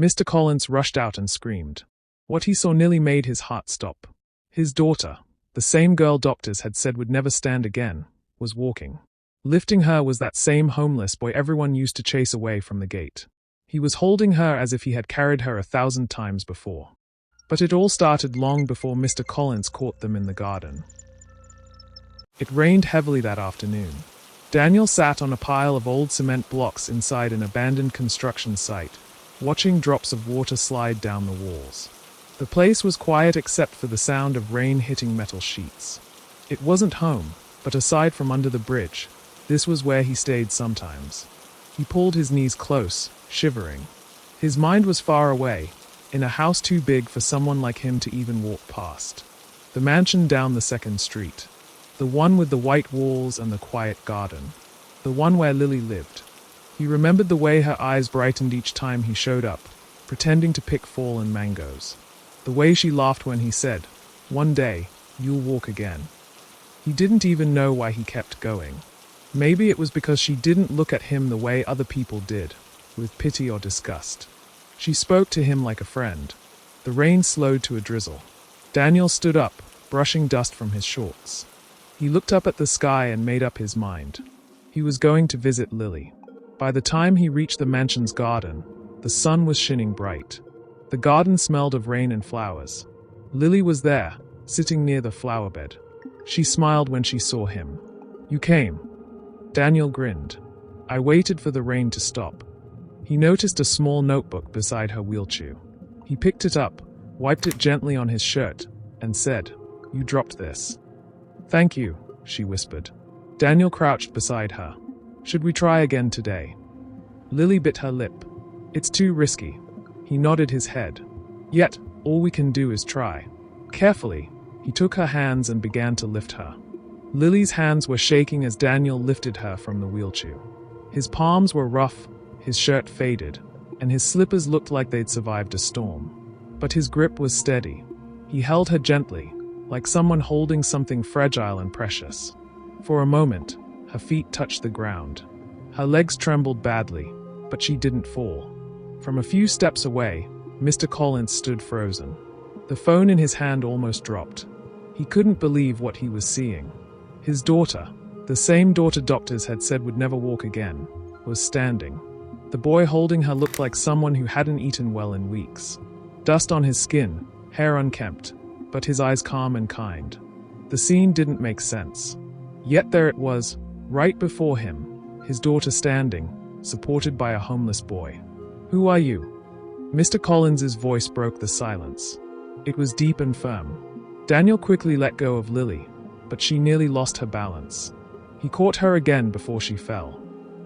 Mr. Collins rushed out and screamed. What he saw nearly made his heart stop. His daughter, the same girl doctors had said would never stand again, was walking. Lifting her was that same homeless boy everyone used to chase away from the gate. He was holding her as if he had carried her 1,000 times before. But it all started long before Mr. Collins caught them in the garden. It rained heavily that afternoon. Daniel sat on a pile of old cement blocks inside an abandoned construction site, watching drops of water slide down the walls. The place was quiet except for the sound of rain hitting metal sheets. It wasn't home, but aside from under the bridge, this was where he stayed sometimes. He pulled his knees close, shivering. His mind was far away, in a house too big for someone like him to even walk past. The mansion down the second street. The one with the white walls and the quiet garden. The one where Lily lived. He remembered the way her eyes brightened each time he showed up, pretending to pick fallen mangoes. The way she laughed when he said, "One day, you'll walk again." He didn't even know why he kept going. Maybe it was because she didn't look at him the way other people did, with pity or disgust. She spoke to him like a friend. The rain slowed to a drizzle. Daniel stood up, brushing dust from his shorts. He looked up at the sky and made up his mind. He was going to visit Lily. By the time he reached the mansion's garden, the sun was shining bright. The garden smelled of rain and flowers. Lily was there, sitting near the flower bed. She smiled when she saw him. "You came." Daniel grinned. "I waited for the rain to stop." He noticed a small notebook beside her wheelchair. He picked it up, wiped it gently on his shirt, and said, "You dropped this." "Thank you," she whispered. Daniel crouched beside her. "Should we try again today?" Lily bit her lip. "It's too risky." He nodded his head. "Yet, all we can do is try." Carefully, he took her hands and began to lift her. Lily's hands were shaking as Daniel lifted her from the wheelchair. His palms were rough, his shirt faded, and his slippers looked like they'd survived a storm. But his grip was steady. He held her gently, like someone holding something fragile and precious. For a moment, her feet touched the ground. Her legs trembled badly, but she didn't fall. From a few steps away, Mr. Collins stood frozen. The phone in his hand almost dropped. He couldn't believe what he was seeing. His daughter, the same daughter doctors had said would never walk again, was standing. The boy holding her looked like someone who hadn't eaten well in weeks. Dust on his skin, hair unkempt, but his eyes calm and kind. The scene didn't make sense. Yet there it was, right before him, his daughter standing, supported by a homeless boy. "Who are you?" Mr. Collins's voice broke the silence. It was deep and firm. Daniel quickly let go of Lily, but she nearly lost her balance. He caught her again before she fell.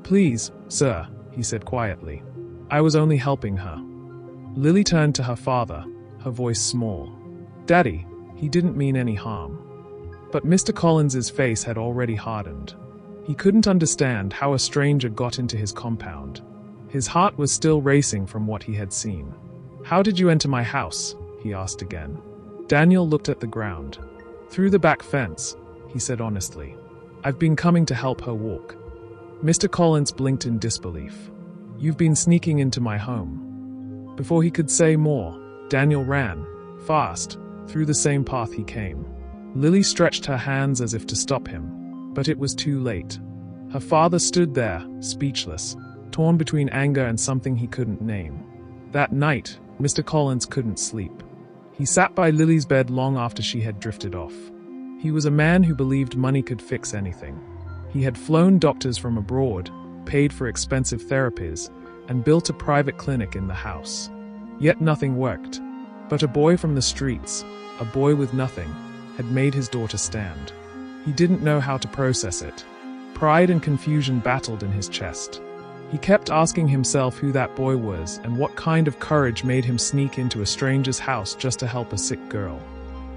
"Please, sir," he said quietly. "I was only helping her." Lily turned to her father, her voice small. "Daddy, he didn't mean any harm." But Mr. Collins's face had already hardened. He couldn't understand how a stranger got into his compound. His heart was still racing from what he had seen. "How did you enter my house?" he asked again. Daniel looked at the ground. "Through the back fence," he said honestly. "I've been coming to help her walk." Mr. Collins blinked in disbelief. "You've been sneaking into my home." Before he could say more, Daniel ran, fast, through the same path he came. Lily stretched her hands as if to stop him, but it was too late. Her father stood there, speechless, torn between anger and something he couldn't name. That night, Mr. Collins couldn't sleep. He sat by Lily's bed long after she had drifted off. He was a man who believed money could fix anything. He had flown doctors from abroad, paid for expensive therapies, and built a private clinic in the house. Yet nothing worked. But a boy from the streets, a boy with nothing, had made his daughter stand. He didn't know how to process it. Pride and confusion battled in his chest. He kept asking himself who that boy was and what kind of courage made him sneak into a stranger's house just to help a sick girl.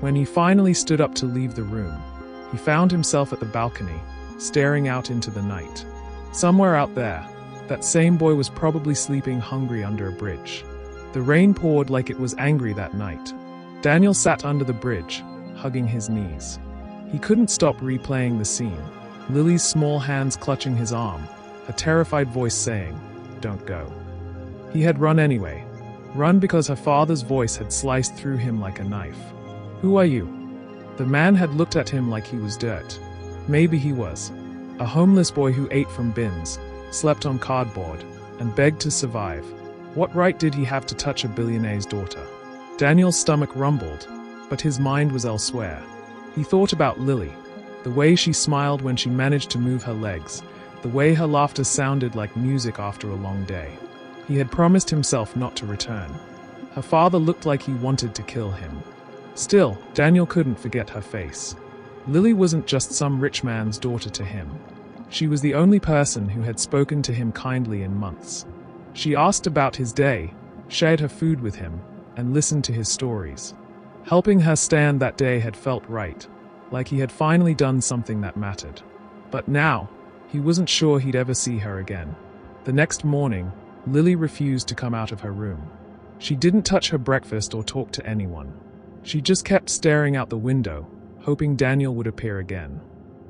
When he finally stood up to leave the room, he found himself at the balcony, staring out into the night. Somewhere out there, that same boy was probably sleeping hungry under a bridge. The rain poured like it was angry that night. Daniel sat under the bridge, hugging his knees. He couldn't stop replaying the scene. Lily's small hands clutching his arm, a terrified voice saying, "Don't go." He had run anyway. Run, because her father's voice had sliced through him like a knife. Who are you? The man had looked at him like he was dirt. Maybe he was. A homeless boy who ate from bins, slept on cardboard, and begged to survive. What right did he have to touch a billionaire's daughter? Daniel's stomach rumbled, but his mind was elsewhere. He thought about Lily, the way she smiled when she managed to move her legs, the way her laughter sounded like music after a long day. He had promised himself not to return. Her father looked like he wanted to kill him. Still, Daniel couldn't forget her face. Lily wasn't just some rich man's daughter to him. She was the only person who had spoken to him kindly in months. She asked about his day, shared her food with him, and listened to his stories. Helping her stand that day had felt right, like he had finally done something that mattered. But now, he wasn't sure he'd ever see her again. The next morning, Lily refused to come out of her room. She didn't touch her breakfast or talk to anyone. She just kept staring out the window, hoping Daniel would appear again.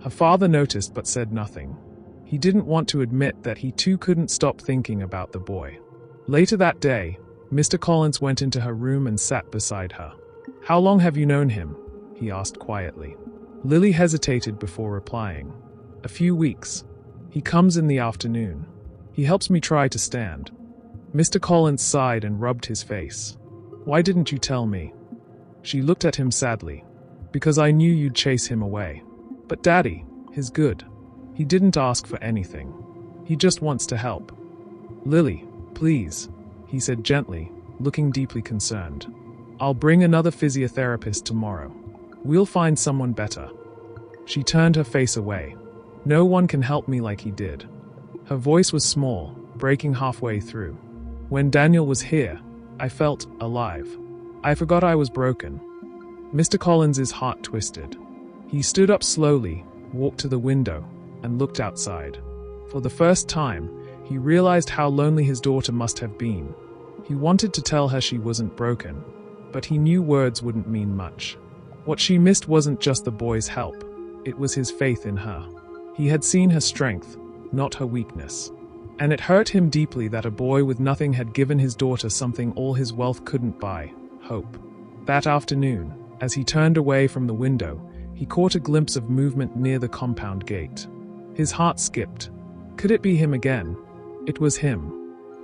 Her father noticed but said nothing. He didn't want to admit that he too couldn't stop thinking about the boy. Later that day, Mr. Collins went into her room and sat beside her. "How long have you known him?" he asked quietly. Lily hesitated before replying. "A few weeks. He comes in the afternoon. He helps me try to stand." Mr. Collins sighed and rubbed his face. "Why didn't you tell me?" She looked at him sadly. "Because I knew you'd chase him away." "But Daddy, he's good. He didn't ask for anything. He just wants to help." "Lily, please," he said gently, looking deeply concerned. "I'll bring another physiotherapist tomorrow. We'll find someone better." She turned her face away. "No one can help me like he did." Her voice was small, breaking halfway through. "When Daniel was here, I felt alive. I forgot I was broken." Mr. Collins's heart twisted. He stood up slowly, walked to the window, and looked outside. For the first time, he realized how lonely his daughter must have been. He wanted to tell her she wasn't broken, but he knew words wouldn't mean much. What she missed wasn't just the boy's help, it was his faith in her. He had seen her strength, not her weakness. And it hurt him deeply that a boy with nothing had given his daughter something all his wealth couldn't buy: hope. That afternoon, as he turned away from the window, he caught a glimpse of movement near the compound gate. His heart skipped. Could it be him again? It was him.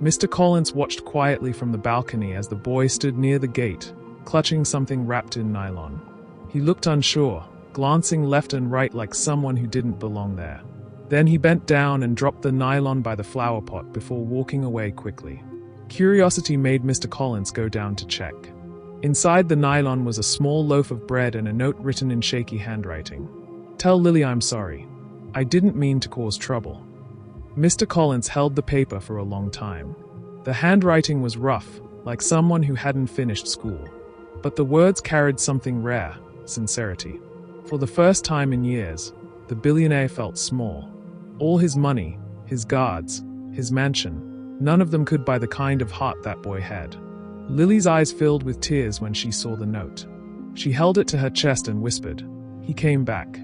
Mr. Collins watched quietly from the balcony as the boy stood near the gate, clutching something wrapped in nylon. He looked unsure, glancing left and right like someone who didn't belong there. Then he bent down and dropped the nylon by the flower pot before walking away quickly. Curiosity made Mr. Collins go down to check. Inside the nylon was a small loaf of bread and a note written in shaky handwriting. "Tell Lily I'm sorry. I didn't mean to cause trouble." Mr. Collins held the paper for a long time. The handwriting was rough, like someone who hadn't finished school. But the words carried something rare: sincerity. For the first time in years, the billionaire felt small. All his money, his guards, his mansion, none of them could buy the kind of heart that boy had. Lily's eyes filled with tears when she saw the note. She held it to her chest and whispered, "He came back."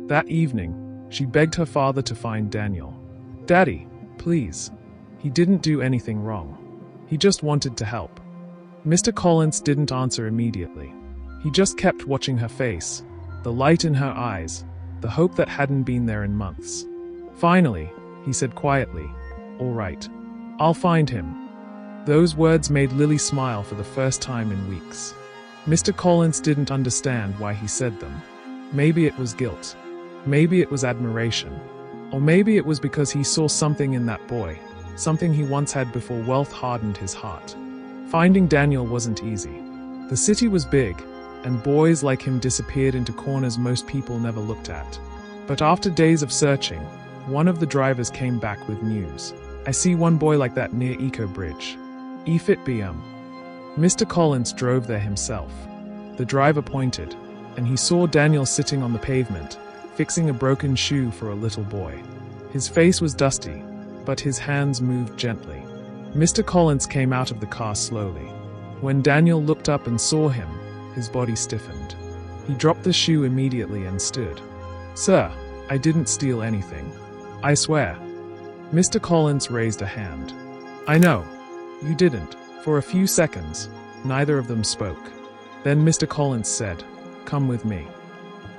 That evening, she begged her father to find Daniel. "Daddy, please. He didn't do anything wrong. He just wanted to help." Mr. Collins didn't answer immediately. He just kept watching her face, the light in her eyes, the hope that hadn't been there in months. Finally, he said quietly, "All right. I'll find him." Those words made Lily smile for the first time in weeks. Mr. Collins didn't understand why he said them. Maybe it was guilt. Maybe it was admiration. Or maybe it was because he saw something in that boy, something he once had before wealth hardened his heart. Finding Daniel wasn't easy. The city was big, and boys like him disappeared into corners most people never looked at. But after days of searching, one of the drivers came back with news. "I see one boy like that near Eco Bridge. If BM." Mr. Collins drove there himself. The driver pointed, and he saw Daniel sitting on the pavement, fixing a broken shoe for a little boy. His face was dusty, but his hands moved gently. Mr. Collins came out of the car slowly. When Daniel looked up and saw him, his body stiffened. He dropped the shoe immediately and stood. "Sir, I didn't steal anything. I swear." Mr. Collins raised a hand. "I know. You didn't. For a few seconds, neither of them spoke. Then Mr. Collins said, "Come with me."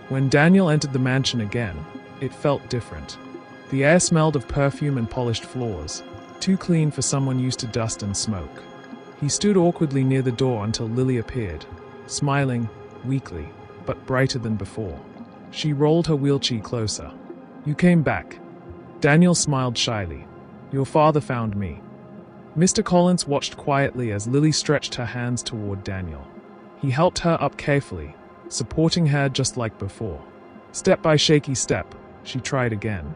When Daniel entered the mansion again, it felt different. The air smelled of perfume and polished floors, too clean for someone used to dust and smoke. He stood awkwardly near the door until Lily appeared, smiling, weakly, but brighter than before. She rolled her wheelchair closer. "You came back." Daniel smiled shyly. "Your father found me." Mr. Collins watched quietly as Lily stretched her hands toward Daniel. He helped her up carefully, supporting her just like before. Step by shaky step, she tried again.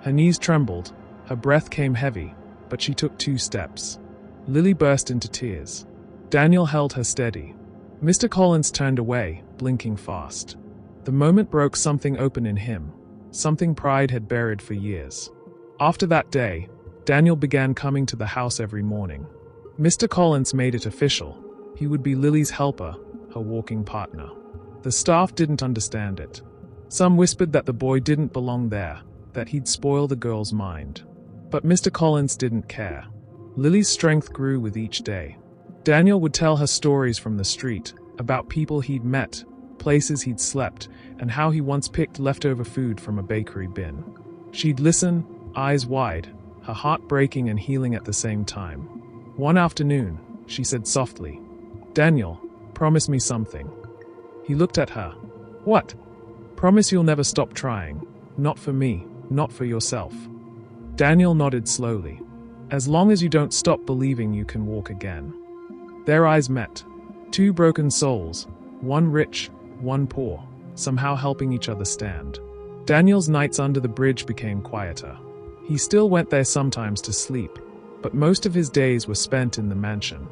Her knees trembled, her breath came heavy, but she took 2 steps. Lily burst into tears. Daniel held her steady. Mr. Collins turned away, blinking fast. The moment broke something open in him, something pride had buried for years. After that day, Daniel began coming to the house every morning. Mr. Collins made it official. He would be Lily's helper, her walking partner. The staff didn't understand it. Some whispered that the boy didn't belong there, that he'd spoil the girl's mind. But Mr. Collins didn't care. Lily's strength grew with each day. Daniel would tell her stories from the street, about people he'd met, places he'd slept, and how he once picked leftover food from a bakery bin. She'd listen, eyes wide, her heart breaking and healing at the same time. One afternoon, she said softly, "Daniel, promise me something." He looked at her. "What?" "Promise you'll never stop trying. Not for me, not for yourself." Daniel nodded slowly. "As long as you don't stop believing you can walk again." Their eyes met. 2 broken souls, one rich, one poor, somehow helping each other stand. Daniel's nights under the bridge became quieter. He still went there sometimes to sleep, but most of his days were spent in the mansion.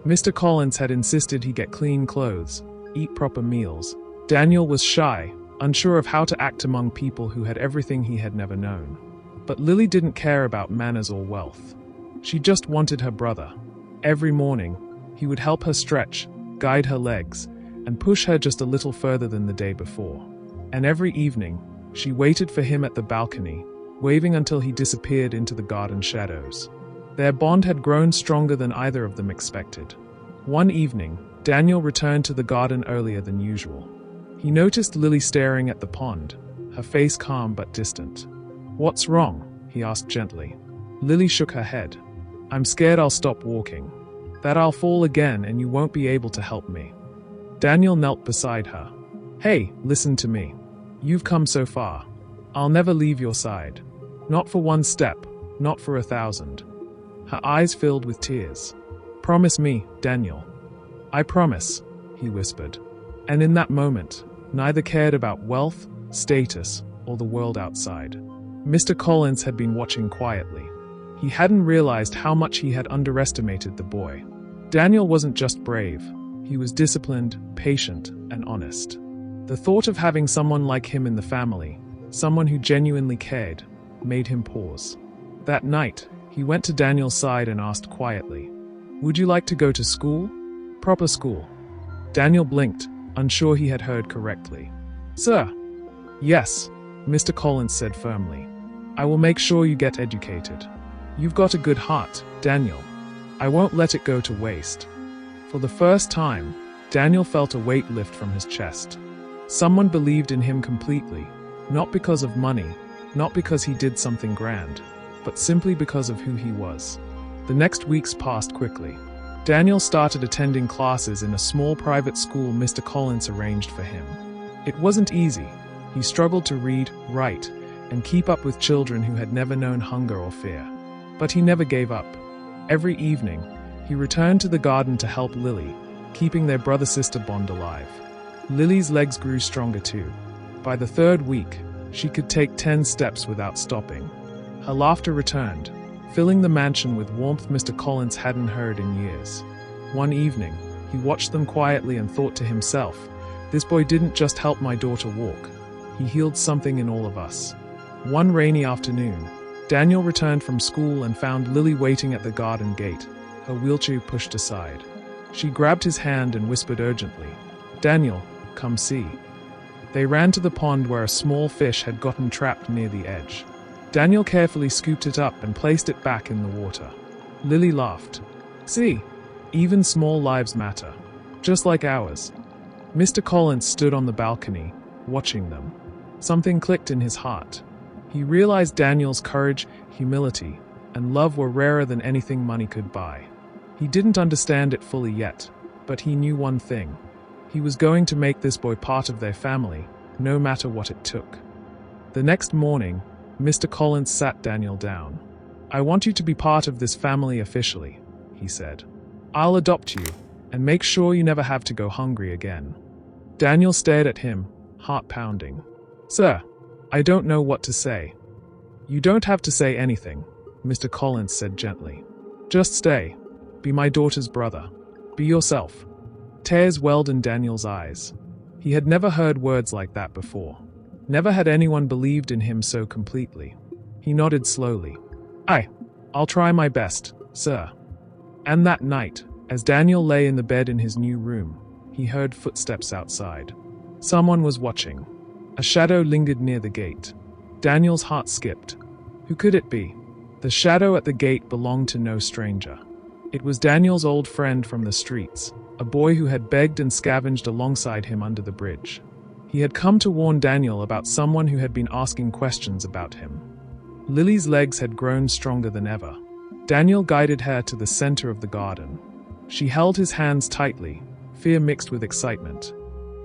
Mr. Collins had insisted he get clean clothes, eat proper meals. Daniel was shy, unsure of how to act among people who had everything he had never known. But Lily didn't care about manners or wealth. She just wanted her brother. Every morning, he would help her stretch, guide her legs, and push her just a little further than the day before. And every evening, she waited for him at the balcony, waving until he disappeared into the garden shadows. Their bond had grown stronger than either of them expected. One evening, Daniel returned to the garden earlier than usual. He noticed Lily staring at the pond, her face calm but distant. "What's wrong?" he asked gently. Lily shook her head. "I'm scared I'll stop walking. That I'll fall again and you won't be able to help me." Daniel knelt beside her. "Hey, listen to me. You've come so far. I'll never leave your side. Not for 1 step, not for 1,000. Her eyes filled with tears. "Promise me, Daniel." "I promise," he whispered. And in that moment, neither cared about wealth, status, or the world outside. Mr. Collins had been watching quietly. He hadn't realized how much he had underestimated the boy. Daniel wasn't just brave. He was disciplined, patient, and honest. The thought of having someone like him in the family, someone who genuinely cared, made him pause. That night, he went to Daniel's side and asked quietly, "Would you like to go to school? Proper school?" Daniel blinked, unsure he had heard correctly. "Sir." "Yes," Mr. Collins said firmly. "I will make sure you get educated. You've got a good heart, Daniel. I won't let it go to waste." For the first time, Daniel felt a weight lift from his chest. Someone believed in him completely, not because of money, not because he did something grand, but simply because of who he was. The next weeks passed quickly. Daniel started attending classes in a small private school Mr. Collins arranged for him. It wasn't easy. He struggled to read, write, and keep up with children who had never known hunger or fear. But he never gave up. Every evening, he returned to the garden to help Lily, keeping their brother-sister bond alive. Lily's legs grew stronger too. By the 3rd week, she could take 10 steps without stopping. Her laughter returned, filling the mansion with warmth Mr. Collins hadn't heard in years. One evening, he watched them quietly and thought to himself, "This boy didn't just help my daughter walk. He healed something in all of us." One rainy afternoon, Daniel returned from school and found Lily waiting at the garden gate, her wheelchair pushed aside. She grabbed his hand and whispered urgently, "Daniel, come see." They ran to the pond where a small fish had gotten trapped near the edge. Daniel carefully scooped it up and placed it back in the water. Lily laughed. "See, Even small lives matter, just like ours. Mr. Collins stood on the balcony, watching them. Something clicked in his heart. He realized Daniel's courage, humility, and love were rarer than anything money could buy. He didn't understand it fully yet, but he knew one thing. He was going to make this boy part of their family, no matter what it took. The next morning, Mr. Collins sat Daniel down. "I want you to be part of this family officially," he said. "I'll adopt you, and make sure you never have to go hungry again." Daniel stared at him, heart pounding. "Sir, I don't know what to say." "You don't have to say anything," Mr. Collins said gently. "Just stay. Be my daughter's brother. Be yourself." Tears welled in Daniel's eyes. He had never heard words like that before. Never had anyone believed in him so completely. He nodded slowly. I'll try my best, sir." And that night, as Daniel lay in the bed in his new room, he heard footsteps outside. Someone was watching. A shadow lingered near the gate. Daniel's heart skipped. Who could it be? The shadow at the gate belonged to no stranger. It was Daniel's old friend from the streets, a boy who had begged and scavenged alongside him under the bridge. He had come to warn Daniel about someone who had been asking questions about him. Lily's legs had grown stronger than ever. Daniel guided her to the center of the garden. She held his hands tightly, fear mixed with excitement.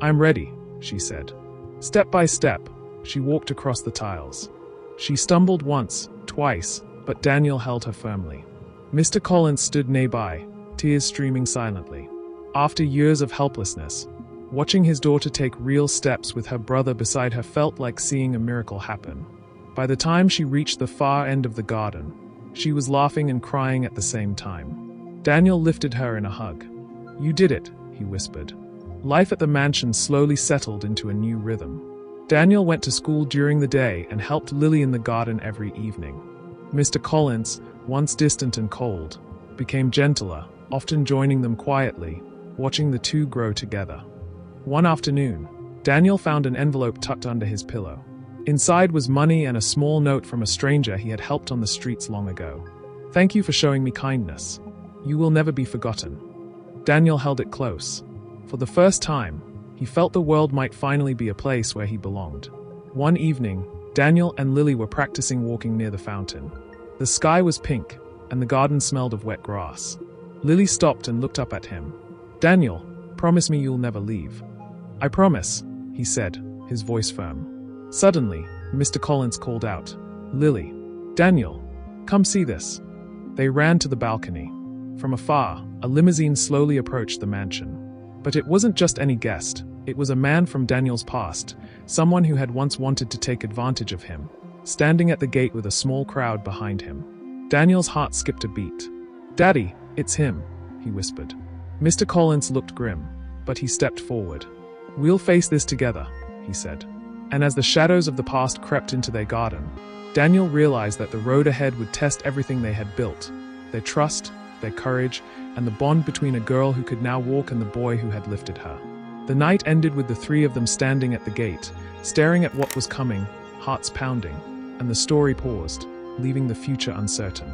"I'm ready," she said. Step by step, she walked across the tiles. She stumbled once, twice, but Daniel held her firmly. Mr. Collins stood nearby, tears streaming silently. After years of helplessness, watching his daughter take real steps with her brother beside her felt like seeing a miracle happen. By the time she reached the far end of the garden, she was laughing and crying at the same time. Daniel lifted her in a hug. "You did it," he whispered. Life at the mansion slowly settled into a new rhythm. Daniel went to school during the day and helped Lily in the garden every evening. Mr. Collins, once distant and cold, became gentler, often joining them quietly, watching the two grow together. One afternoon, Daniel found an envelope tucked under his pillow. Inside was money and a small note from a stranger he had helped on the streets long ago. "Thank you for showing me kindness. You will never be forgotten." Daniel held it close. For the first time, he felt the world might finally be a place where he belonged. One evening, Daniel and Lily were practicing walking near the fountain. The sky was pink, and the garden smelled of wet grass. Lily stopped and looked up at him. "Daniel, promise me you'll never leave." "I promise," he said, his voice firm. Suddenly, Mr. Collins called out, "Lily, Daniel, come see this." They ran to the balcony. From afar, a limousine slowly approached the mansion. But it wasn't just any guest. It was a man from Daniel's past, someone who had once wanted to take advantage of him, standing at the gate with a small crowd behind him. Daniel's heart skipped a beat. "Daddy, it's him," he whispered. Mr. Collins looked grim, but he stepped forward. "We'll face this together," he said. And as the shadows of the past crept into their garden, Daniel realized that the road ahead would test everything they had built, their trust, their courage, and the bond between a girl who could now walk and the boy who had lifted her. The night ended with the three of them standing at the gate, staring at what was coming, hearts pounding, and the story paused, leaving the future uncertain.